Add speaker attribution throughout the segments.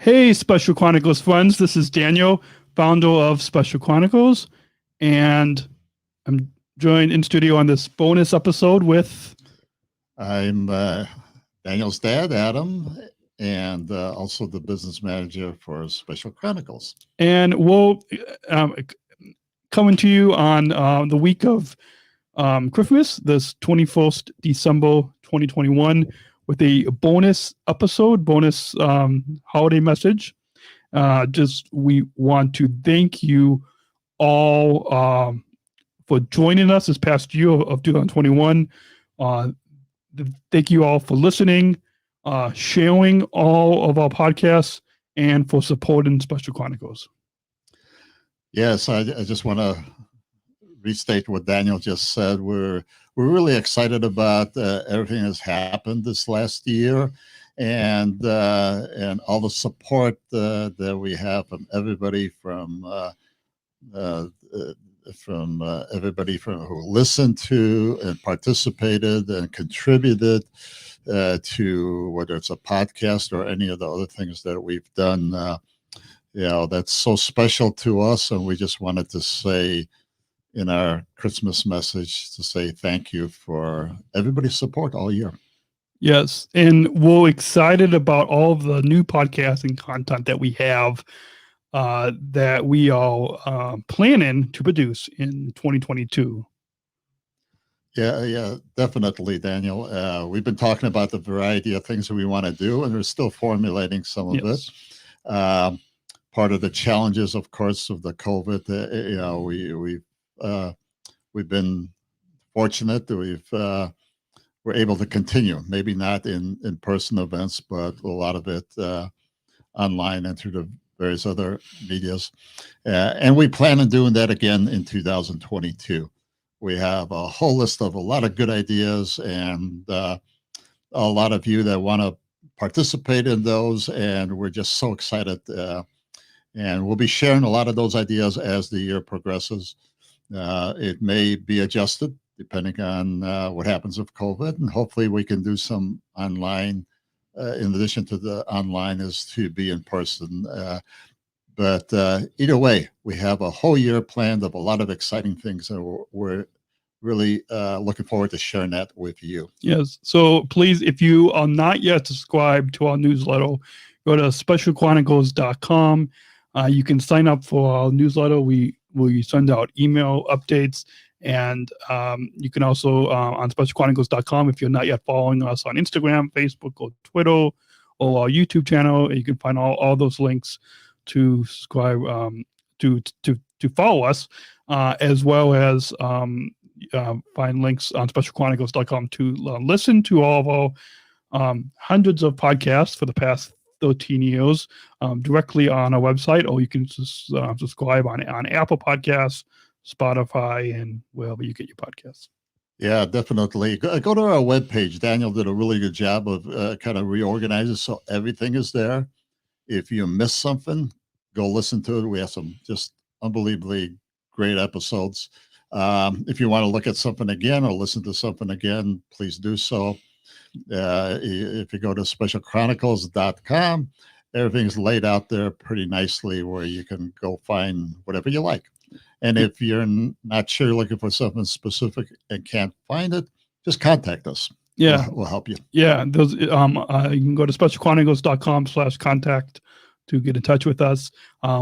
Speaker 1: Hey, Special Chronicles friends. This is Daniel, founder of Special Chronicles, and I'm joined in studio on this bonus episode with.
Speaker 2: I'm Daniel's dad, Adam, and also the business manager for Special Chronicles.
Speaker 1: And we'll coming to you on the week of Christmas, this 21st December 2021, with a bonus episode, bonus holiday message. We want to thank you all for joining us this past year of 2021. Thank you all for listening, sharing all of our podcasts, and for supporting Special Chronicles.
Speaker 2: Yes, I just want to restate what Daniel just said. We're really excited about everything that's happened this last year, and all the support that we have from everybody from everybody who listened to and participated and contributed to whether it's a podcast or any of the other things that we've done. That's so special to us, and we just wanted to say in our Christmas message to say thank you for everybody's support all year.
Speaker 1: Yes, and we're excited about all of the new podcasting content that we have that we are planning to produce in 2022.
Speaker 2: Yeah, definitely, Daniel. We've been talking about the variety of things that we want to do, and we're still formulating some of it. Part of the challenges, of course, of the COVID, we've been fortunate that we're able to continue. Maybe not in person events, but a lot of it online and through the various other medias. And we plan on doing that again in 2022. We have a whole list of a lot of good ideas and a lot of you that want to participate in those. And we're just so excited. And we'll be sharing a lot of those ideas as the year progresses. It may be adjusted depending on what happens with COVID. And hopefully we can do some online in addition to the online is to be in person. But either way, we have a whole year planned of a lot of exciting things, and we're really looking forward to sharing that with you.
Speaker 1: Yes. So please, if you are not yet subscribed to our newsletter, go to specialchronicles.com. You can sign up for our newsletter. We send out email updates. And you can also on specialchronicles.com, if you're not yet following us on Instagram, Facebook, or Twitter, or our YouTube channel, you can find all those links to subscribe to follow us, as well as find links on specialchronicles.com to listen to all of our hundreds of podcasts for the past 13 years directly on our website, or you can subscribe on Apple Podcasts, Spotify, and wherever you get your podcasts.
Speaker 2: Yeah, definitely. Go to our webpage. Daniel did a really good job of kind of reorganizing so everything is there. If you miss something, go listen to it. We have some just unbelievably great episodes. If you want to look at something again or listen to something again, please do so. If you go to specialchronicles.com, everything's laid out there pretty nicely where you can go find whatever you like. And if you're not sure, looking for something specific and can't find it, just contact us.
Speaker 1: Yeah,
Speaker 2: we'll help you.
Speaker 1: Yeah, those you can go to specialchronicles.com/contact to get in touch with us.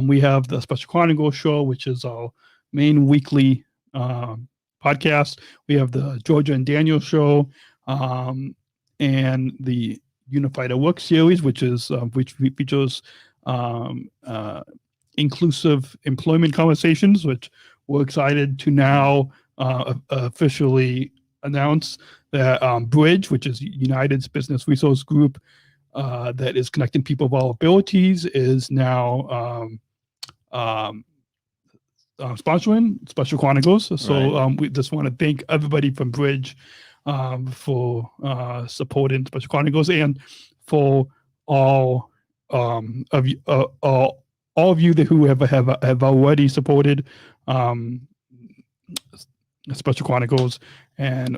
Speaker 1: We have the Special Chronicles show, which is our main weekly podcast. We have the Georgia and Daniel show, and the Unified at Work series, which features inclusive employment conversations, which we're excited to now officially announce that Bridge, which is United's business resource group that is connecting people of all abilities, is now sponsoring Special Chronicles. So we just want to thank everybody from Bridge for supporting Special Chronicles, and for all of you, all of you who have already supported. Special Chronicles, and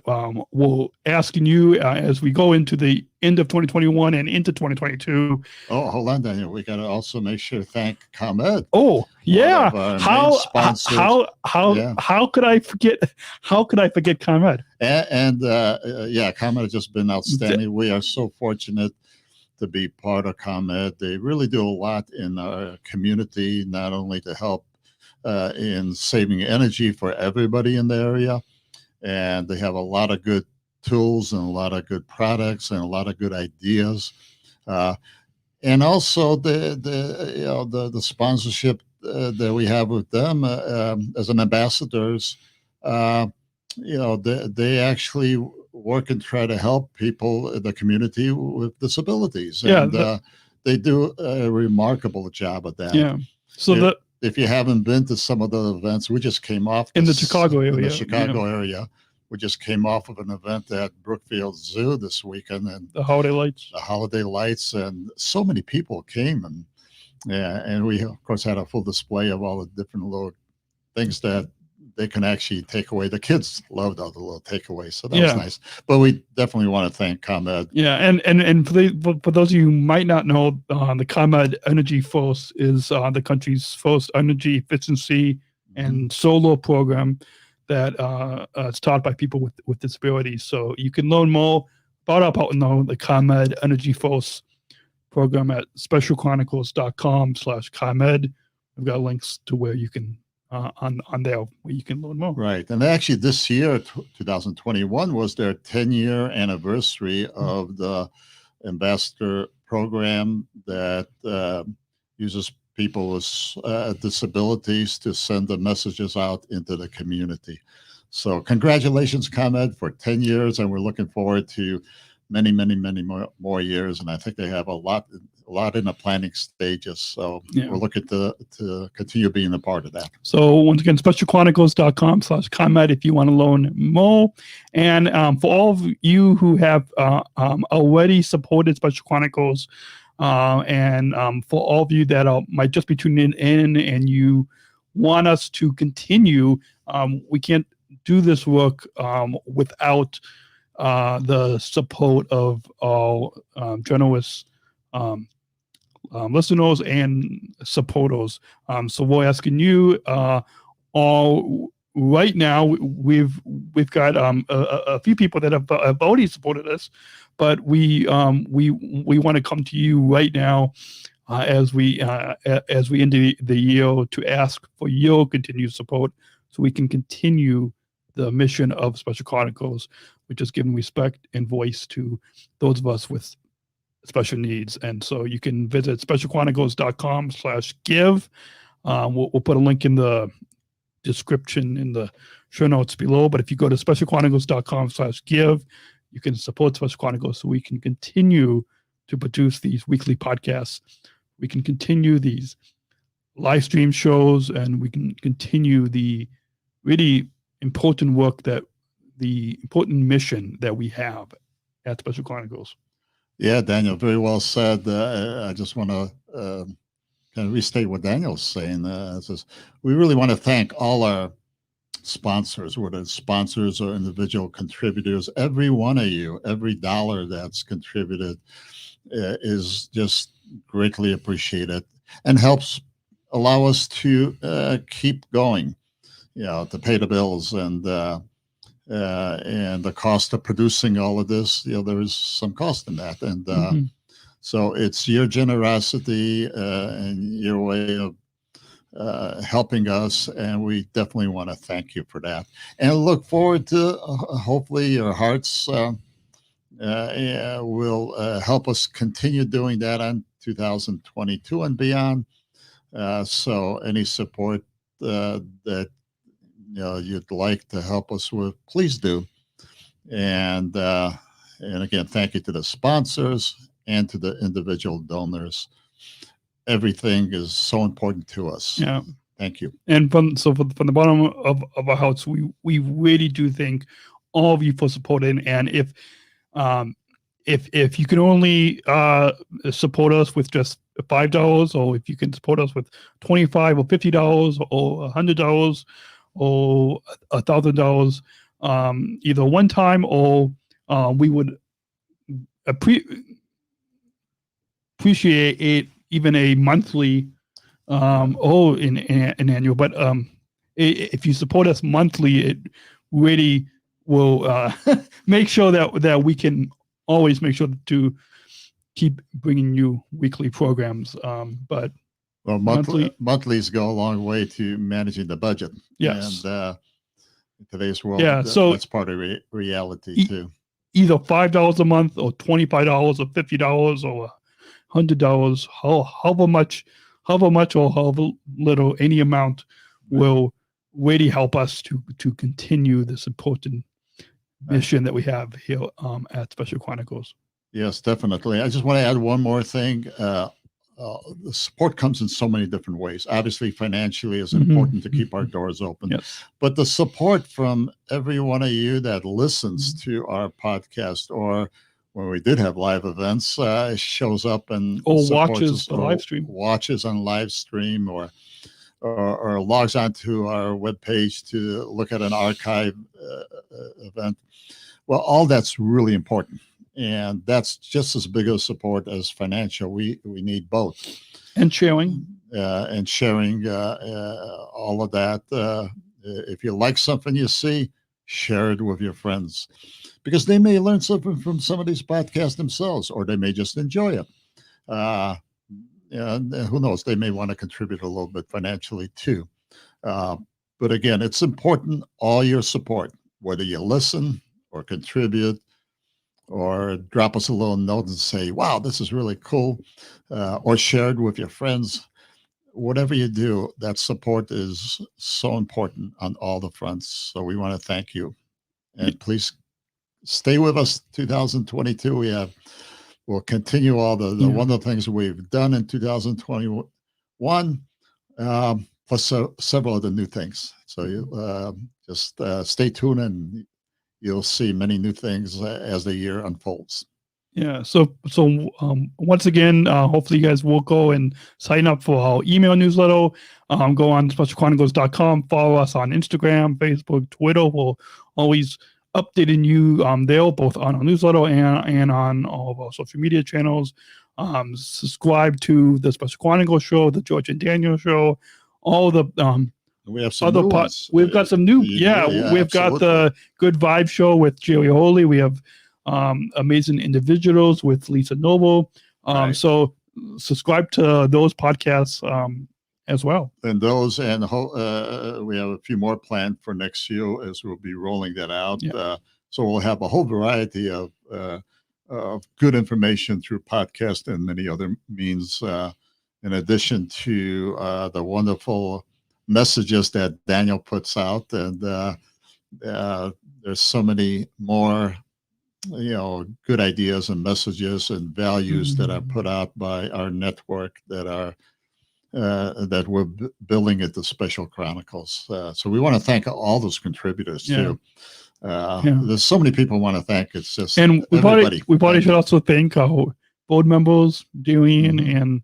Speaker 1: we'll asking you as we go into the end of 2021 and into 2022.
Speaker 2: Oh, hold on, Daniel. We got to also make sure to thank ComEd.
Speaker 1: Oh, yeah.
Speaker 2: One of our main
Speaker 1: How
Speaker 2: sponsors. Yeah.
Speaker 1: how could I forget? How could I forget ComEd?
Speaker 2: And yeah, ComEd has just been outstanding. We are so fortunate to be part of ComEd. They really do a lot in our community, not only to help in saving energy for everybody in the area, and they have a lot of good tools and a lot of good products and a lot of good ideas, and also the sponsorship that we have with them as an ambassadors. They actually work and try to help people in the community with disabilities, and they do a remarkable job at that.
Speaker 1: Yeah. So
Speaker 2: if you haven't been to some of the events, we just came off
Speaker 1: in the Chicago area.
Speaker 2: In the Chicago area, we just came off of an event at Brookfield Zoo this weekend, and
Speaker 1: the holiday lights,
Speaker 2: and so many people came, and we of course had a full display of all the different little things that they can actually take away. The kids loved all the little takeaways, so that was nice. But we definitely want to thank ComEd.
Speaker 1: Yeah, and for those of you who might not know, the ComEd Energy Force is the country's first energy efficiency and solar program that is taught by people with disabilities. So you can learn more about the ComEd Energy Force program at specialchronicles.com/ComEd. We've got links to where you can on there where you can learn more.
Speaker 2: Right. And actually this year, 2021, was their 10-year anniversary of the ambassador program that uses people with disabilities to send the messages out into the community. So congratulations, ComEd, for 10 years. And we're looking forward to many, many, many more years. And I think they have a lot in the planning stages. So we're looking to continue being a part of that.
Speaker 1: So once again, specialchronicles.com/ComEd if you want to learn more. And for all of you who have already supported Special Chronicles, and for all of you that might just be tuning in and you want us to continue, we can't do this work without the support of all journalists, listeners, and supporters. So we're asking you all right now. We've got a few people that have already supported us, but we want to come to you right now as we end the year to ask for your continued support so we can continue the mission of Special Chronicles, which is giving respect and voice to those of us with special needs. And so you can visit specialchronicles.com/give. We'll put a link in the description in the show notes below. But if you go to specialchronicles.com/give, you can support Special Chronicles so we can continue to produce these weekly podcasts. We can continue these live stream shows, and we can continue the really important work the important mission that we have at Special Chronicles.
Speaker 2: Yeah, Daniel, very well said. I just want to kind of restate what Daniel's saying. We really want to thank all our sponsors, whether it's sponsors or individual contributors. Every one of you, every dollar that's contributed is just greatly appreciated and helps allow us to keep going, to pay the bills and the cost of producing all of this. There is some cost in that, and so it's your generosity and your way of helping us, and we definitely want to thank you for that, and look forward to hopefully your hearts will help us continue doing that on 2022 and beyond. So any support that you'd like to help us with, please do. And again, thank you to the sponsors and to the individual donors. Everything is so important to us.
Speaker 1: Yeah.
Speaker 2: Thank you.
Speaker 1: And from the bottom of our hearts, we really do thank all of you for supporting. And if you can only support us with just $5, or if you can support us with $25 or $50 or $100, or $1,000, either one time, or we would appreciate it even a monthly an annual. But if you support us monthly, it really will make sure that we can always make sure to keep bringing you weekly programs. But
Speaker 2: Well, monthlies go a long way to managing the budget.
Speaker 1: yes,
Speaker 2: And in today's world,
Speaker 1: yeah. So
Speaker 2: that's part of reality too.
Speaker 1: Either $5 a month, or $25, or $50, or $100, however much, or however little, any amount will really help us to continue this important mission that we have here at Special Chronicles.
Speaker 2: Yes, definitely. I just want to add one more thing. The support comes in so many different ways. Obviously, financially is important to keep our doors open.
Speaker 1: Yes.
Speaker 2: But the support from every one of you that listens to our podcast, or when we did have live events, shows up and
Speaker 1: or
Speaker 2: supports
Speaker 1: watches
Speaker 2: us,
Speaker 1: the
Speaker 2: or
Speaker 1: live stream,
Speaker 2: watches on live stream, or logs onto our webpage to look at an archive event. Well, all that's really important. And that's just as big a support as financial. We need both.
Speaker 1: And sharing.
Speaker 2: All of that. If you like something you see, share it with your friends, because they may learn something from some of these podcasts themselves, or they may just enjoy it. And who knows? They may want to contribute a little bit financially too. But again, it's important, all your support, whether you listen or contribute, or drop us a little note and say, wow, this is really cool, or share it with your friends. Whatever you do, that support is so important on all the fronts. So we want to thank you. And please stay with us 2022. We'll continue all the wonderful things we've done in 2021, plus several other new things. So you just stay tuned, and you'll see many new things as the year unfolds.
Speaker 1: Yeah. So once again, hopefully you guys will go and sign up for our email newsletter. Go on specialchronicles.com, follow us on Instagram, Facebook, Twitter. We'll always updating you there, both on our newsletter and on all of our social media channels. Subscribe to the Special Chronicles show, the George and Daniel show, all the
Speaker 2: we have some new ones.
Speaker 1: We've got some new, we've
Speaker 2: absolutely
Speaker 1: got the Good Vibe show with Jerry Holy. We have Amazing Individuals with Lisa Noble.
Speaker 2: Right.
Speaker 1: So subscribe to those podcasts as well.
Speaker 2: And those, and we have a few more planned for next year as we'll be rolling that out.
Speaker 1: Yeah.
Speaker 2: So we'll have a whole variety of good information through podcast and many other means, in addition to the wonderful messages that Daniel puts out. And there's so many more, good ideas and messages and values that are put out by our network that we're building at the Special Chronicles. So we want to thank all those contributors too. There's so many people want to thank. It's just,
Speaker 1: and we
Speaker 2: everybody.
Speaker 1: probably should also thank our board members, Darian and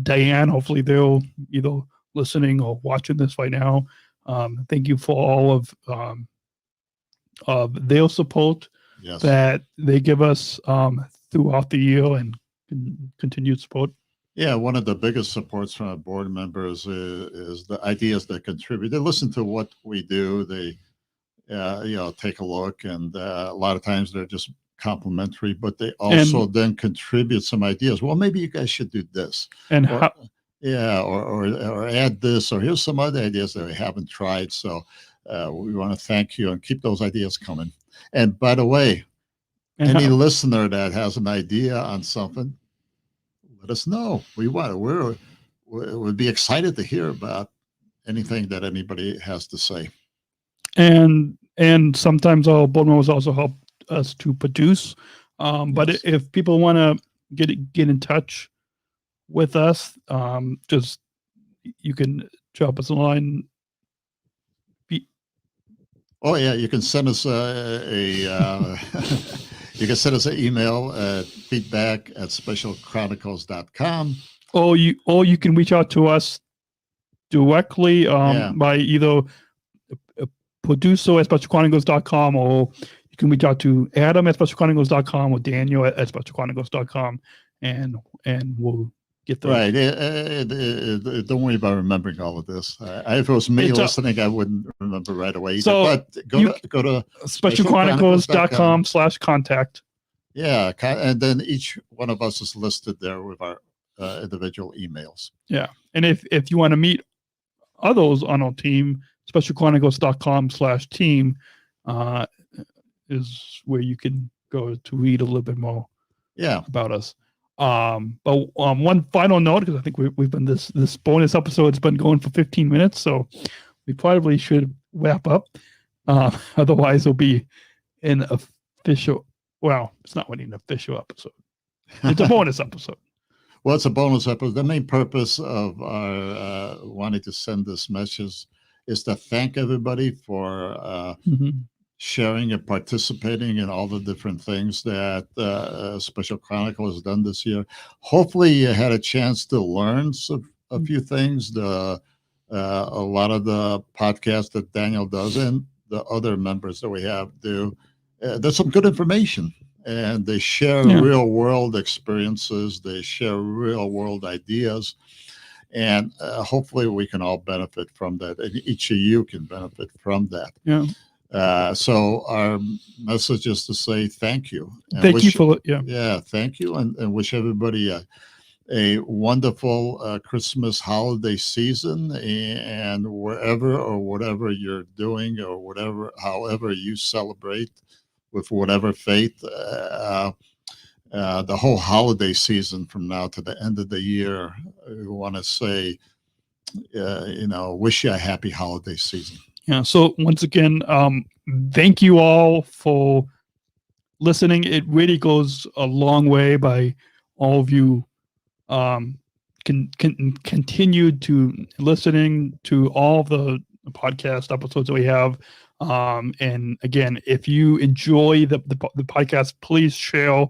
Speaker 1: Diane. Hopefully they're either listening or watching this right now. Thank you for all of their support that they give us throughout the year, and continued support.
Speaker 2: Yeah, one of the biggest supports from our board members is the ideas that contribute. They listen to what we do. They, take a look, and a lot of times they're just complimentary, but they also then contribute some ideas. Well, maybe you guys should do this, or add this, or here's some other ideas that we haven't tried. So we want to thank you and keep those ideas coming. And by the way, any listener that has an idea on something, let us know. We would be excited to hear about anything that anybody has to say. And
Speaker 1: sometimes our board members also help us to produce. But if people want to get in touch with us, just you can drop us a line.
Speaker 2: You can send us you can send us an email at feedback@specialchronicles.com.
Speaker 1: Or you can reach out to us directly
Speaker 2: Yeah.
Speaker 1: by either producer@specialchronicles.com, or you can reach out to Adam@specialchronicles.com or Daniel@specialchronicles.com, and we'll get those.
Speaker 2: Right. Don't worry about remembering all of this. If it was me listening, I wouldn't remember right away either.
Speaker 1: So
Speaker 2: but go to
Speaker 1: specialchronicles.com/contact.
Speaker 2: Yeah, and then each one of us is listed there with our individual emails.
Speaker 1: Yeah, and if you want to meet others on our team, specialchronicles.com/team is where you can go to read a little bit more about us. But one final note, because I think we've been this bonus episode's been going for 15 minutes, so we probably should wrap up. Otherwise, it'll be an official. Well, it's not really an official episode. It's a bonus episode.
Speaker 2: Well, it's a bonus episode. The main purpose of our wanting to send this message is to thank everybody for sharing and participating in all the different things that Special Chronicle has done this year. Hopefully, you had a chance to learn a few things. A lot of the podcasts that Daniel does and the other members that we have do. There's some good information, and they share real world experiences. They share real world ideas, and hopefully we can all benefit from that, and each of you can benefit from that.
Speaker 1: Yeah.
Speaker 2: So our message is to say thank you.
Speaker 1: Thank you for
Speaker 2: thank you, and wish everybody a wonderful Christmas holiday season, and wherever or whatever you're doing or however you celebrate with whatever faith, the whole holiday season from now to the end of the year, we want to say, wish you a happy holiday season.
Speaker 1: Yeah. So once again, thank you all for listening. It really goes a long way by all of you can continue to listening to all the podcast episodes that we have. And again, if you enjoy the podcast, please share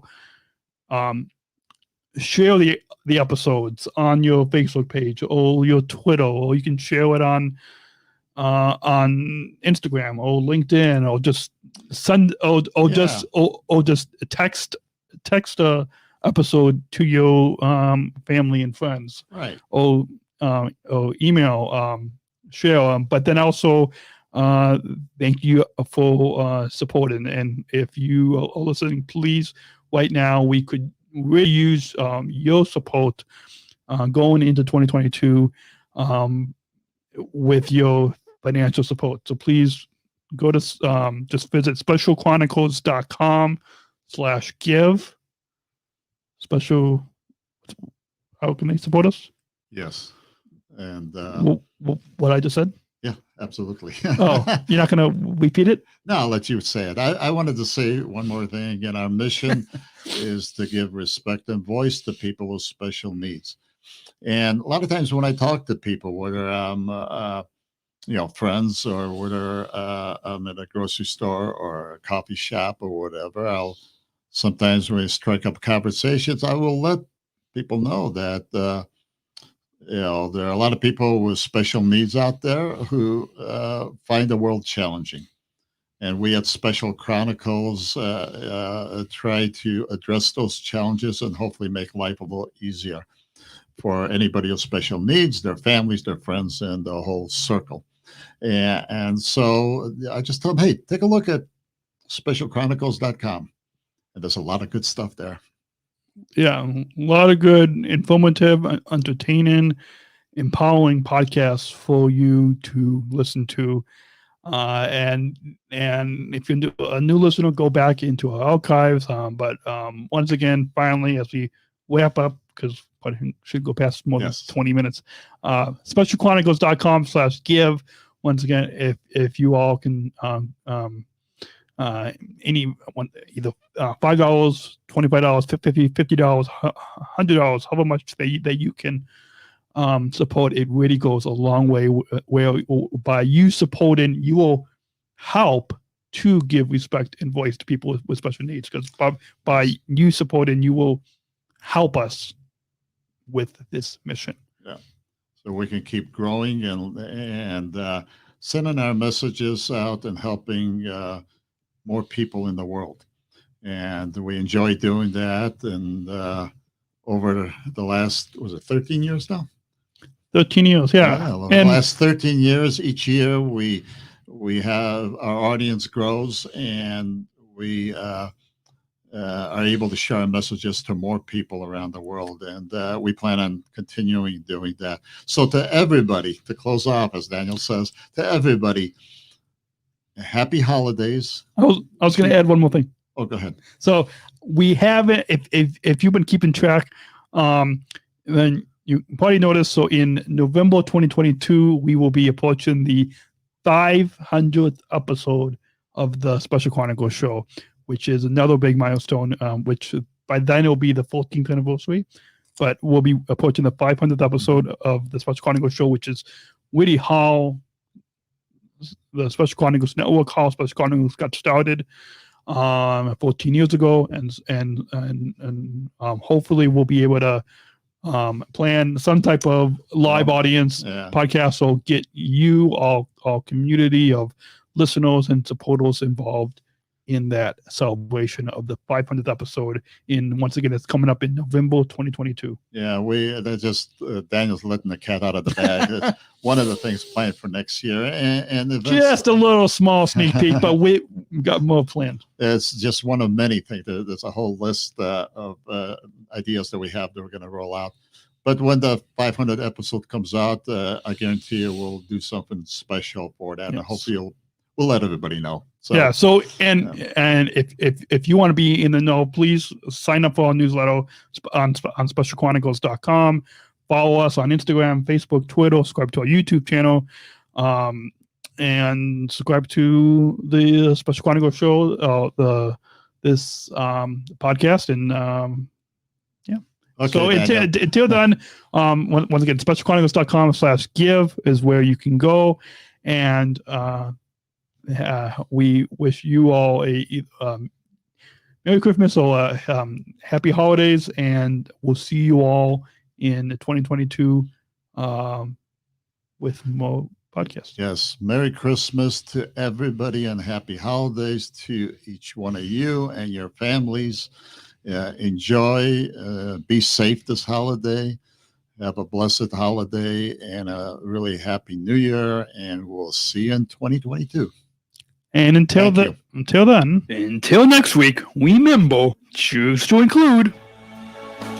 Speaker 1: the episodes on your Facebook page or your Twitter, or you can share it on Instagram or LinkedIn, or just send or just text a episode to your family and friends,
Speaker 2: right?
Speaker 1: Or email share. But then also thank you for supporting. And if you are listening, please, right now we could really use your support going into 2022 with your financial support. So please go to just visit specialchronicles.com/give. How can they support us?
Speaker 2: Yes. And
Speaker 1: what I just said?
Speaker 2: Yeah, absolutely.
Speaker 1: Oh, you're not going to repeat it?
Speaker 2: No, I'll let you say it. I wanted to say one more thing. Again, our mission is to give respect and voice to people with special needs. And a lot of times when I talk to people, whether I'm friends, or whether I'm at a grocery store or a coffee shop or whatever, sometimes when we strike up conversations, I will let people know that there are a lot of people with special needs out there who find the world challenging. And we at Special Chronicles try to address those challenges and hopefully make life a little easier for anybody with special needs, their families, their friends, and the whole circle. And so I just tell them, hey, take a look at specialchronicles.com. And there's a lot of good stuff there.
Speaker 1: Yeah, a lot of good, informative, entertaining, empowering podcasts for you to listen to. And if you're a new listener, go back into our archives. But once again, finally, as we wrap up, because probably should go past more than 20 minutes, specialchronicles.com/give. Once again, if you all can either $5, $25, $50, $100, however much that you can support, it really goes a long way. Where by you supporting, you will help to give respect and voice to people with special needs. Because by you supporting, you will help us with this mission.
Speaker 2: Yeah. so we can keep growing and sending our messages out and helping more people in the world. And we enjoy doing that. And over the last, was it 13 years now?
Speaker 1: 13 years, yeah.
Speaker 2: Well, the last 13 years, each year we have our audience grows, and we are able to share our messages to more people around the world, and we plan on continuing doing that. So to everybody, to close off, as Daniel says, to everybody, happy holidays.
Speaker 1: I was going to add one more thing.
Speaker 2: Oh, go ahead.
Speaker 1: So we have it. If you've been keeping track, then you probably noticed. So in November 2022, we will be approaching the 500th episode of the Special Chronicles show, which is another big milestone. Which by then it'll be the 14th anniversary, but we'll be approaching the 500th episode of the Special Chronicles show, which is really how the Special Chronicles Network, how Special Chronicles got started 14 years ago, and hopefully we'll be able to plan some type of live audience podcast, so get you all community of listeners and supporters involved in that celebration of the 500th episode. Once again, it's coming up in November 2022.
Speaker 2: Yeah, they're just Daniel's letting the cat out of the bag. It's one of the things planned for next year, and
Speaker 1: just a little small sneak peek, but we got more planned.
Speaker 2: It's just one of many things. There's a whole list of ideas that we have that we're going to roll out. But when the 500th episode comes out, I guarantee you we'll do something special for that, and hopefully we'll let everybody know. So,
Speaker 1: yeah. So and if you want to be in the know, please sign up for our newsletter on specialchronicles.com. Follow us on Instagram, Facebook, Twitter. Subscribe to our YouTube channel, and subscribe to the Special Chronicles show, this podcast, and Okay, so until then, once again, specialchronicles.com/give is where you can go, and we wish you all a Merry Christmas or Happy Holidays, and we'll see you all in 2022 with more podcasts.
Speaker 2: Yes, Merry Christmas to everybody and Happy Holidays to each one of you and your families. Enjoy, be safe this holiday. Have a blessed holiday and a really happy New Year, and we'll see you in 2022.
Speaker 1: And until next week, remember, choose to include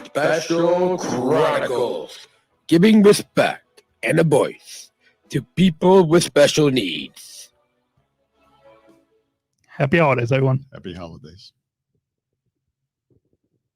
Speaker 3: Special Chronicles, giving respect and a voice to people with special needs.
Speaker 1: Happy holidays, everyone.
Speaker 2: Happy holidays.